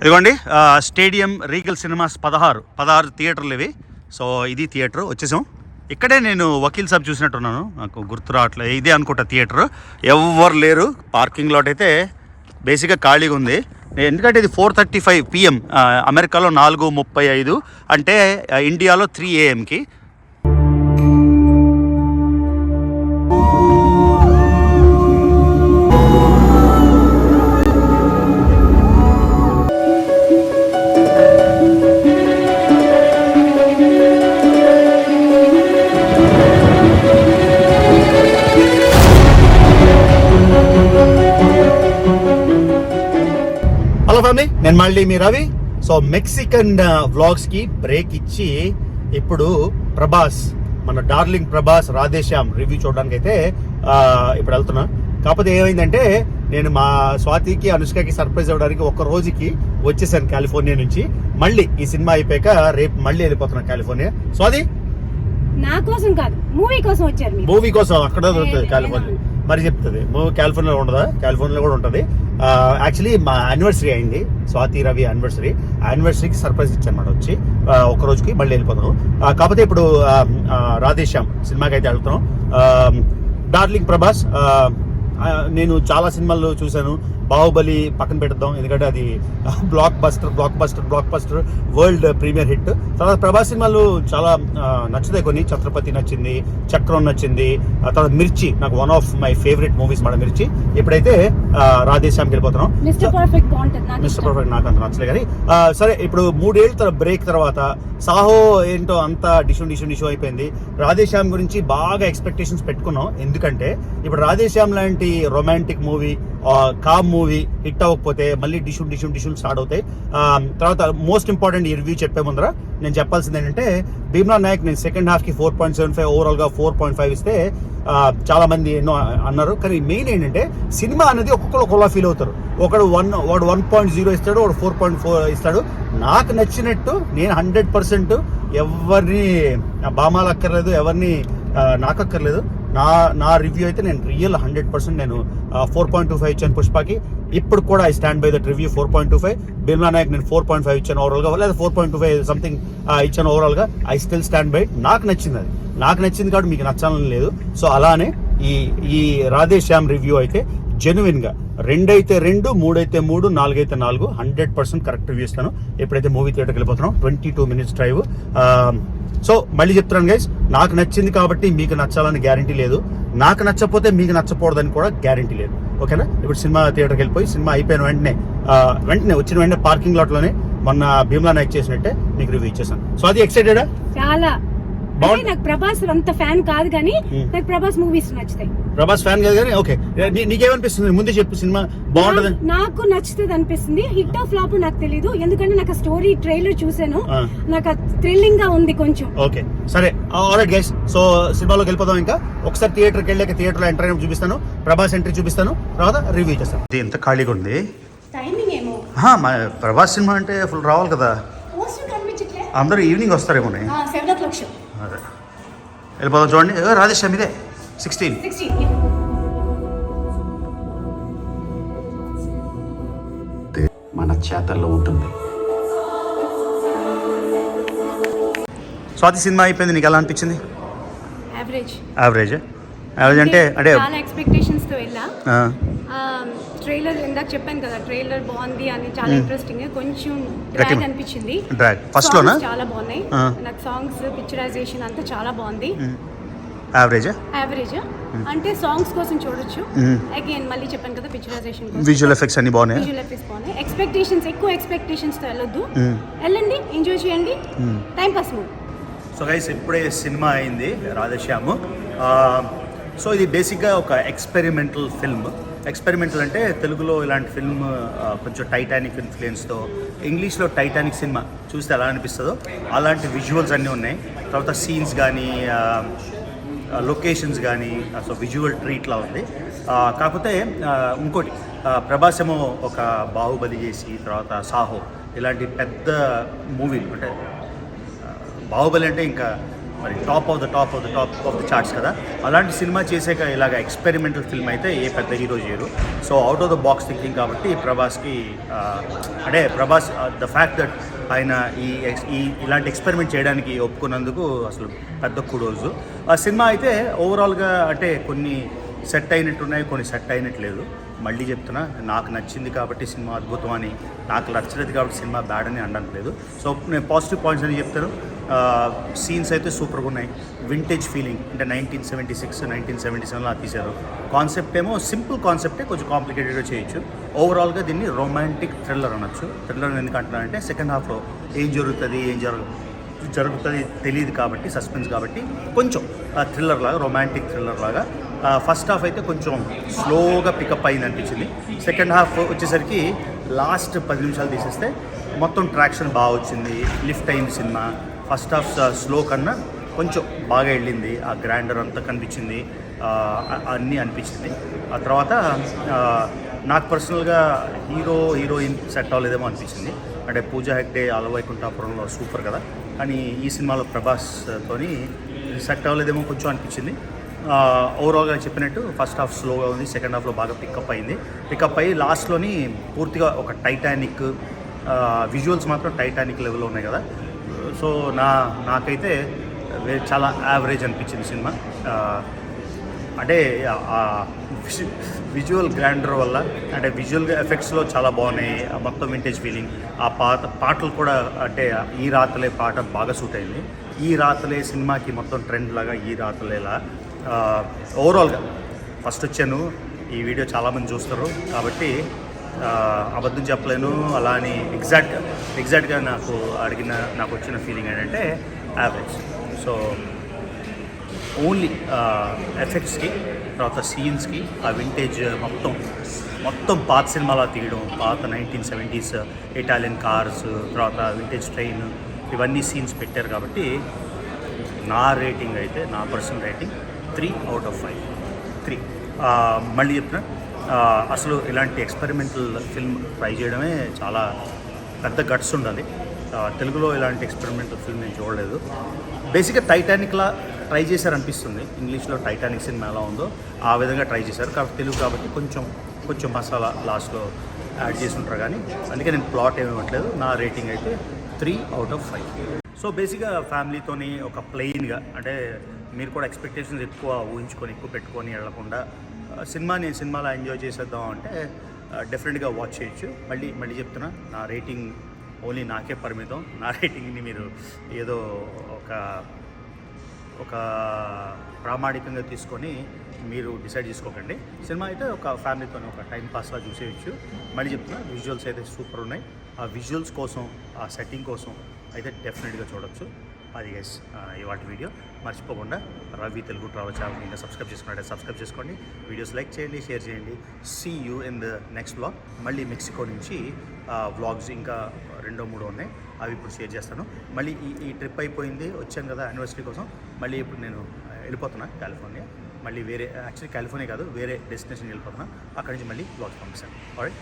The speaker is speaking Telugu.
ఇదిగోండి స్టేడియం రీగల్ సినిమాస్ 16 థియేటర్లు ఇవి. సో ఇది థియేటర్ వచ్చేసాం. ఇక్కడే నేను వకీల్ సాబ్ చూసినట్టున్నాను, నాకు గుర్తు రావట్లేదు. ఇదే అనుకుంటా థియేటర్. ఎవ్వరు లేరు. పార్కింగ్ లాట్ అయితే బేసిక్గా ఖాళీగా ఉంది. ఎందుకంటే ఇది 4:35 PM, అమెరికాలో 4:35, అంటే ఇండియాలో 3 AM. నేను మళ్ళీ మీ రవి. సో మెక్సికన్ వ్లాగ్స్ కి బ్రేక్ ఇచ్చి ఇప్పుడు ప్రభాస్, మన డార్లింగ్ ప్రభాస్ రాధే శ్యామ్ రివ్యూ చూడడానికి అయితే ఇప్పుడు వెళ్తున్నా. కాకపోతే ఏమైందంటే నేను మా స్వాతికి అనుష్కకి సర్ప్రైజ్ అవ్వడానికి ఒక రోజుకి వచ్చేసాను కాలిఫోర్నియా నుంచి. మళ్ళీ ఈ సినిమా అయిపోయాక రేపు మళ్ళీ వెళ్ళిపోతున్నా కాలిఫోర్నియా. స్వాతి నా కోసం కాదు, మూవీ కోసం వచ్చారు. మూవీ కోసం అక్కడ దొరుకుతుంది కాలిఫోర్నియా. మరి చెప్తుంది కాలిఫోర్నియాలో ఉండదా? కాలిఫోర్నియాలో కూడా ఉంటుంది. యాక్చువల్లీ మా యానివర్సరీ అయింది, స్వాతి రవి యానివర్సరీ. యానివర్సరీకి సర్ప్రైజ్ ఇచ్చానమాట వచ్చి ఒక రోజుకి మళ్ళీ వెళ్ళిపోతాను. కాకపోతే ఇప్పుడు రాధే శ్యామ్ సినిమాకి అయితే వెళ్తున్నాం. డార్లింగ్ ప్రభాస్ నేను చాలా సినిమాల్లో చూశాను. బాహుబలి పక్కన పెడదాం, ఎందుకంటే అది blockbuster world premiere hit. తర్వాత ప్రభాస్ సినిమాలు చాలా నచ్చుతాయి కొన్ని. ఛత్రపతి నచ్చింది, చక్రం నచ్చింది, తర్వాత మిర్చి నాకు one of my favourite movies మాట మిర్చి. ఇప్పుడైతే రాధే శ్యామ్కి వెళ్ళిపోతున్నాం. మిస్టర్ పర్ఫెక్ట్ నాకు అంత నచ్చలే కానీ సరే. ఇప్పుడు 3 ఏళ్ళ బ్రేక్ తర్వాత సాహో ఏంటో అంతా డిషు అయిపోయింది. రాధే శ్యామ్ గురించి బాగా ఎక్స్పెక్టేషన్స్ పెట్టుకున్నాం, ఎందుకంటే ఇప్పుడు రాధే శ్యామ్ లాంటి రొమాంటిక్ మూవీ, కామ్ మూవీ హిట్ అవ్వకపోతే మళ్ళీ డిషుల్ స్టార్ట్ అవుతాయి. తర్వాత మోస్ట్ ఇంపార్టెంట్ ఈ రివ్యూ చెప్పే ముందర నేను చెప్పాల్సింది ఏంటంటే, భీమ్లా నాయక్ నేను సెకండ్ హాఫ్ కి 4.75, ఓవరాల్ గా 4.5 ఇస్తే చాలా మంది ఎన్నో అన్నారు. కానీ మెయిన్ ఏంటంటే సినిమా అనేది ఒక్కొక్కరు ఒకలా ఫీల్ అవుతారు. వాడు 1.0 ఇస్తాడు, వాడు 4.4 ఇస్తాడు. నాకు నచ్చినట్టు నేను 100% ఎవరిని బామాలు అక్కర్లేదు, ఎవరిని నాకు అక్కర్లేదు. నా రివ్యూ అయితే నేను రియల్ 100% నేను 4.25 ఇచ్చాను పుష్పకి. ఇప్పుడు కూడా I stand by that review 4.25. Bheemla Nayak నేను 4.5 ఇచ్చాను ఓవరాల్ గా, లేదా 4.25 సంథింగ్ ఇచ్చాను ఓవరాల్ గా. I still stand by. నాకు నచ్చింది, అది నాకు నచ్చింది కాబట్టి మీకు నచ్చాలని లేదు. సో అలానే ఈ రాధే శ్యామ్ రివ్యూ అయితే జెన్యున్ గా 2 అయితే 2, 3 అయితే 3, 4 అయితే 4, 100% కరెక్ట్ రివ్యూ ఇస్తాను. ఎప్పుడైతే మూవీ థియేటర్కి వెళ్ళిపోతున్నాం, 22 minutes డ్రైవ్. సో మళ్ళీ చెప్తున్నాను గైస్, నాకు నచ్చింది కాబట్టి మీకు నచ్చాలని గ్యారంటీ లేదు, నాకు నచ్చకపోతే మీకు నచ్చకూడదని కూడా గ్యారంటీ లేదు. ఓకేనా? ఇప్పుడు సినిమా థియేటర్కి వెళ్ళిపోయి సినిమా అయిపోయిన వెంటనే వచ్చిన వెంటనే పార్కింగ్ లాట్ లోనే మొన్న భీమ్లా నాయక్ చేసినట్టే మీకు రివ్యూ ఇచ్చేసాను. సో అది ఎక్సైటెడా? చాలా. నాకు ప్రభాస్ అంత ఫ్యాన్ కాదు కానీ నాకు ప్రభాస్ మూవీస్ నచ్చుతాయి. ప్రభాస్ ఫ్యాన్ కాదు కానీ ఓకే. నీకేమనిపిస్తుంది? ముందే చెప్పు, సినిమా బాగుంటది. నాకు నచ్చుతుంది అనిపిస్తుంది. హిట్ ఆఫ్ ఫ్లాప్ నాకు తెలీదు, ఎందుకంటే నాకు స్టోరీ ట్రైలర్ చూసాను, నాకు థ్రిల్లింగ్ గా ఉంది కొంచెం. ఓకే సరే, ఆల్రైట్ గైస్. సో సినిమాలోకి వెళ్ళిపోదాం. ఇంకా ఒకసారి థియేటర్కి వెళ్ళాక థియేటర్ లో ఎంటర్ చూపిస్తాను, ప్రభాస్ ఎంట్రీ చూపిస్తాను, తర్వాత రివ్యూ చేస్తాను. ఇది ఎంత ఖాళీగా ఉంది. టైమింగ్ ఏమో ప్రభాస్ సినిమా అంటే ఫుల్ రావాలి కదా, అందరూ ఈవినింగ్ వస్తారేమో. 7 o'clock షో. అదే వెళ్ళిపోదాం. చూడండి, రాధే శ్యామ్ ఇదే 16. మన చేతల్లో ఉంటుంది. స్వాతి సినిమా అయిపోయింది, నీకు ఎలా అనిపించింది? యావరేజ్ అంటే చాలా ఎక్స్పెక్టేషన్స్ తో వెళ్ళా. ట్రైలర్ ఇందాక చెప్పాను కదా, ట్రైలర్ బాగుంది అని, చాలా ఇంట్రెస్టింగ్. కొంచెం డ్రాగ్ అనిపించింది ఫస్ట్ లోనా. చాలా బాగున్నాయి నాకు సాంగ్స్, పిక్చరైజేషన్ అంతా చాలా బాగుంది. యావరేజ్ అంటే సాంగ్స్ కోసం చూడొచ్చు. అగైన్ మళ్ళీ చెప్పాను కదా, పిక్చరైజేషన్, విజువల్ ఎఫెక్ట్స్ అన్ని బాగున్నాయి. ఎక్కువ ఎక్స్పెక్టేషన్స్ తో వెళ్ళొద్దు, వెళ్ళండి, ఎంజాయ్ చేయండి, time pass movie. So guys, ఇప్పుడే సినిమా అయింది రాధే శ్యామ్. సో ఇది బేసిక్గా ఒక ఎక్స్పెరిమెంటల్ ఫిల్మ్. ఎక్స్పెరిమెంటల్ అంటే తెలుగులో ఇలాంటి ఫిల్మ్ కొంచెం టైటానిక్ ఇన్ఫ్లుయెన్స్తో, ఇంగ్లీష్లో టైటానిక్ సినిమా చూస్తే ఎలా అనిపిస్తుందో అలాంటి విజువల్స్ అన్నీ ఉన్నాయి. తర్వాత సీన్స్ కానీ లొకేషన్స్ కానీ, సో విజువల్ ట్రీట్లా ఉంది. కాకపోతే ఇంకోటి, ప్రభాస్ ఏమో ఒక బాహుబలి చేసి, తర్వాత సాహో, ఇలాంటి పెద్ద మూవీలు, అంటే బాహుబలి అంటే ఇంకా మరి టాప్ ఆఫ్ ద చార్ట్స్ కదా. అలాంటి సినిమా చేసాక ఇలాగ ఎక్స్పెరిమెంటల్ ఫిల్మ్ అయితే ఏ పెద్ద హీరో చేయరు. So out of the box thinking కాబట్టి ప్రభాస్కి అంటే ప్రభాస్ ద ఫ్యాక్ట్ దట్ ఆయన ఇలాంటి ఎక్స్పెరిమెంట్ చేయడానికి ఒప్పుకున్నందుకు అసలు పెద్ద కుడోజు. ఆ సినిమా అయితే ఓవరాల్గా అంటే కొన్ని సెట్ అయినట్టున్నాయి, కొన్ని సెట్ అయినట్టు లేదు. మళ్ళీ చెప్తున్నా, నాకు నచ్చింది కాబట్టి సినిమా అద్భుతం అని, నాకు నచ్చలేదు కాబట్టి సినిమా బ్యాడ్ అని అనట్లేదు. సో నేను పాజిటివ్ పాయింట్స్ అని చెప్తాను. సీన్స్ అయితే సూపర్గా ఉన్నాయి. వింటేజ్ ఫీలింగ్ అంటే 1976 1977లో తీశారు. కాన్సెప్ట్ ఏమో సింపుల్ కాన్సెప్టే, కొంచెం కాంప్లికేటెడ్గా చేయొచ్చు. ఓవరాల్గా దీన్ని రొమాంటిక్ థ్రిల్లర్ అనొచ్చు. థ్రిల్లర్ ఎందుకంటున్నానంటే సెకండ్ హాఫ్లో ఏం జరుగుతుంది తెలియదు కాబట్టి, సస్పెన్స్ కాబట్టి కొంచెం థ్రిల్లర్ లాగా, రొమాంటిక్ థ్రిల్లర్ లాగా. ఫస్ట్ హాఫ్ అయితే కొంచెం స్లోగా పికప్ అయింది అనిపించింది. సెకండ్ హాఫ్ వచ్చేసరికి లాస్ట్ 10 నిమిషాలు తీసేస్తే మొత్తం ట్రాక్షన్ బాగా వచ్చింది, లిఫ్ట్ అయింది సినిమా. ఫస్ట్ హాఫ్ స్లో కన్నా కొంచెం బాగా వెళ్ళింది, ఆ గ్రాండర్ అంతా కనిపించింది, అన్నీ అనిపించింది. ఆ తర్వాత నాకు పర్సనల్గా హీరోయిన్ సెట్ అవ్వలేదేమో అనిపించింది. అంటే పూజా హెగ్డే అలవైకుంఠాపురంలో సూపర్ కదా, కానీ ఈ సినిమాలో ప్రభాస్తోని సెట్ అవ్వలేదేమో కొంచెం అనిపించింది. ఓవరాల్గా చెప్పినట్టు ఫస్ట్ హాఫ్ స్లోగా ఉంది, సెకండ్ హాఫ్లో బాగా పికప్ అయ్యి లాస్ట్లోని పూర్తిగా ఒక టైటానిక్ విజువల్స్ మాత్రం టైటానిక్ లెవెల్లో ఉన్నాయి కదా. సో నాకైతే చాలా యావరేజ్ అనిపించింది సినిమా. అంటే విజువల్ గ్రాండర్ వల్ల, అంటే విజువల్ ఎఫెక్ట్స్లో చాలా బాగున్నాయి. మొత్తం వింటేజ్ ఫీలింగ్. ఆ పాటలు కూడా, అంటే ఈ రాతలే పాట బాగా సూట్ అయింది. ఈ రాతలే సినిమాకి మొత్తం ట్రెండ్ లాగా ఈ రాతలేలా. ఓవరాల్గా ఫస్ట్ వచ్చాను, ఈ వీడియో చాలామంది చూస్తారు కాబట్టి అబద్ధం చెప్పలేను. అలా అని ఎగ్జాక్ట్గా నాకు వచ్చిన ఫీలింగ్ ఏంటంటే యావరేజ్. సో ఓన్లీ ఎఫెక్ట్స్కి, తర్వాత సీన్స్కి, ఆ వింటేజ్ మొత్తం పాత సినిమాలా తీయడం, పాత 1970s ఇటాలియన్ కార్స్, తర్వాత వింటేజ్ ట్రైన్, ఇవన్నీ సీన్స్ పెట్టారు కాబట్టి నా రేటింగ్ అయితే, నా పర్సనల్ రేటింగ్ 3 out of 5. 3. మళ్ళీ చెప్తున్నా, అసలు ఇలాంటి ఎక్స్పెరిమెంటల్ ఫిల్మ్ ట్రై చేయడమే చాలా పెద్ద గట్స్ ఉండాలి. తెలుగులో ఇలాంటి ఎక్స్పెరిమెంటల్ ఫిల్మ్ నేను చూడలేదు. బేసిక్గా టైటానిక్లా ట్రై చేశారనిపిస్తుంది. ఇంగ్లీష్లో టైటానిక్ సినిమా ఎలా ఉందో ఆ విధంగా ట్రై చేశారు కాబట్టి తెలుగు కాబట్టి కొంచెం మసాలా లాస్ట్లో యాడ్ చేసి ఉంటారు. కానీ అందుకే నేను ప్లాట్ ఏమి ఇవ్వట్లేదు. నా రేటింగ్ అయితే 3 out of 5. సో బేసిక్గా ఫ్యామిలీతోని ఒక ప్లెయిన్గా, అంటే మీరు కూడా ఎక్స్పెక్టేషన్స్ ఎక్కువ ఊహించుకొని ఎక్కువ పెట్టుకొని వెళ్ళకుండా సినిమాలో ఎంజాయ్ చేసేద్దాం అంటే డెఫినెట్గా వాచ్ చేయొచ్చు. మళ్ళీ చెప్తున్నా, నా రేటింగ్ ఓన్లీ నాకే పరిమితం. నా రేటింగ్ని మీరు ఏదో ఒక ప్రామాణికంగా తీసుకొని మీరు డిసైడ్ చేసుకోకండి. సినిమా అయితే ఒక ఫ్యామిలీతో ఒక టైం పాస్లా చూసేయచ్చు. మళ్ళీ చెప్తున్నా, విజువల్స్ అయితే సూపర్ ఉన్నాయి. ఆ విజువల్స్ కోసం, ఆ సెట్టింగ్ కోసం అయితే డెఫినెట్గా చూడొచ్చు. అది గైస్ ఇవాటి వీడియో. మర్చిపోకుండా రవి తెలుగు ట్రావెల్ ఛానల్ ఇంకా సబ్స్క్రైబ్ చేసుకోండి. వీడియోస్ లైక్ చేయండి, షేర్ చేయండి. See you in the next vlog. మళ్ళీ మెక్సికో నుంచి వ్లాగ్స్ ఇంకా 2-3 ఉన్నాయి, అవి ఇప్పుడు షేర్ చేస్తాను. మళ్ళీ ఈ ట్రిప్ అయిపోయింది, వచ్చాను కదా యానివర్సరీ కోసం. మళ్ళీ ఇప్పుడు నేను వెళ్ళిపోతున్నా కాలిఫోర్నియా. మళ్ళీ యాక్చువల్లీ కాలిఫోర్నియా కాదు, వేరే డెస్టినేషన్ వెళ్ళిపోతున్నా. అక్కడి నుంచి మళ్ళీ వ్లాగ్స్ పంపిస్తాను. ఆల్రైట్.